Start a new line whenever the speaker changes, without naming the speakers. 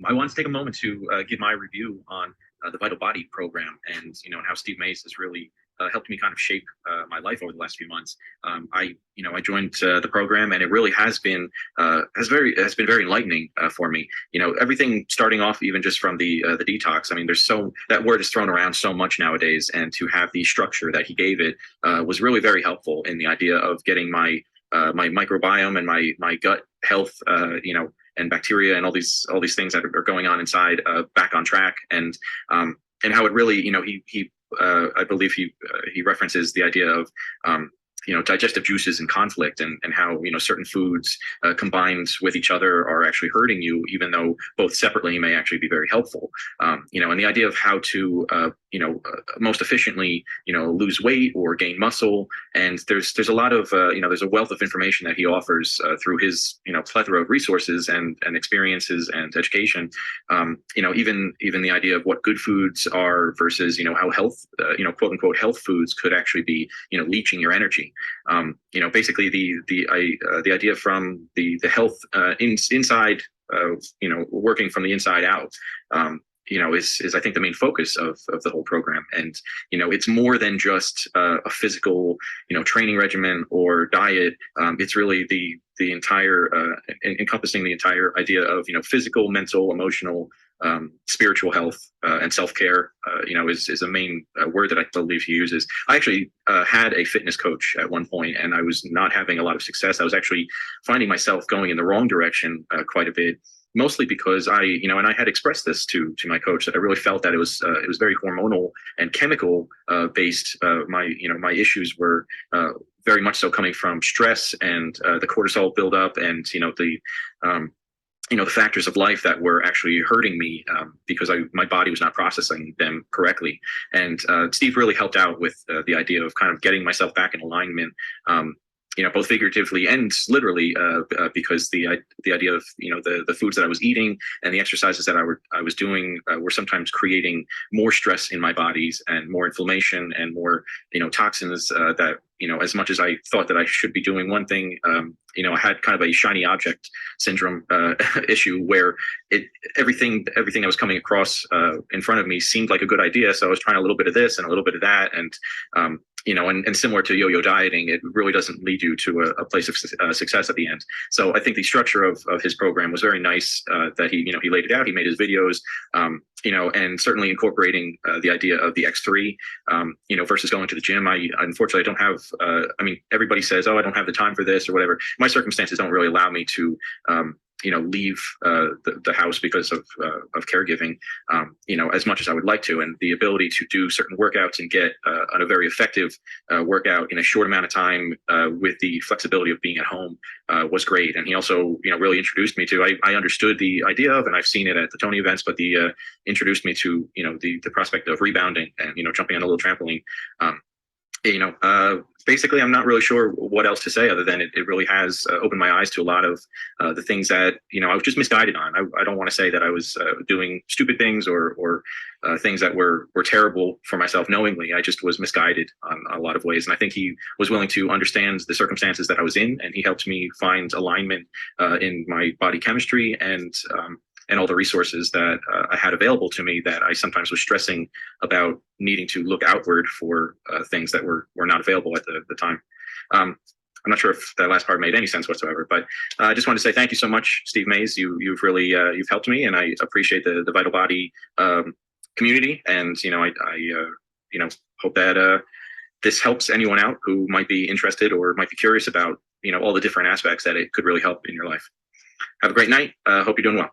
I wanted to take a moment to give my review on the Vital Body program, and and how Steve Mays has really helped me kind of shape my life over the last few months. I joined the program, and it really has been very enlightening for me. Everything starting off even just from the detox. I mean, there's so that word is thrown around so much nowadays, and to have the structure that he gave it was really very helpful in the idea of getting my microbiome and my gut health, and bacteria and all these things that are going on inside back on track, and how it really, he I believe he references the idea of digestive juices in conflict, and how certain foods combined with each other are actually hurting you, even though both separately may actually be very helpful. And the idea of how to most efficiently lose weight or gain muscle. And there's a lot of there's a wealth of information that he offers through his plethora of resources and experiences and education. Even the idea of what good foods are versus how health quote unquote health foods could actually be leaching your energy. Basically the idea from the health inside, working from the inside out. Is I think the main focus of the whole program. And it's more than just a physical training regimen or diet. It's really the entire encompassing the entire idea of physical, mental, emotional, spiritual health, and self-care. Is a main word that I believe he uses. I actually had a fitness coach at one point, and I was not having a lot of success. I was actually finding myself going in the wrong direction quite a bit, mostly because and I had expressed this to my coach, that I really felt that it was very hormonal and chemical based. My issues were very much so coming from stress and the cortisol buildup, and the factors of life that were actually hurting me, because my body was not processing them correctly. And Steve really helped out with the idea of kind of getting myself back in alignment, both figuratively and literally, because the idea of the foods that I was eating and the exercises that I was doing were sometimes creating more stress in my bodies and more inflammation and more toxins, that as much as I thought that I should be doing one thing, I had kind of a shiny object syndrome issue, where everything that was coming across in front of me seemed like a good idea. So I was trying a little bit of this and a little bit of that, and and similar to yo-yo dieting, it really doesn't lead you to a place of success at the end. So I think the structure of his program was very nice, that he laid it out. He made his videos, and certainly incorporating the idea of the X3, versus going to the gym. I unfortunately I don't have, everybody says, oh, I don't have the time for this or whatever. My circumstances don't really allow me to, leave the house because of caregiving, as much as I would like to. And the ability to do certain workouts and get on a very effective workout in a short amount of time, with the flexibility of being at home, was great. And he also, really introduced me to, I understood the idea of, and I've seen it at the Tony events, but introduced me to, the prospect of rebounding and, jumping on a little trampoline. Basically, I'm not really sure what else to say, other than it really has opened my eyes to a lot of the things that I was just misguided on. I don't want to say that I was doing stupid things or things that were terrible for myself knowingly. I just was misguided on a lot of ways, and I think he was willing to understand the circumstances that I was in, and he helped me find alignment in my body chemistry, and all the resources that I had available to me, that I sometimes was stressing about needing to look outward for things that were not available at the time. I'm not sure if that last part made any sense whatsoever, but I just wanted to say thank you so much, Steve Mays. You've really you've helped me, and I appreciate the Vital Body community. And I hope that this helps anyone out who might be interested or might be curious about all the different aspects that it could really help in your life. Have a great night. Hope you're doing well.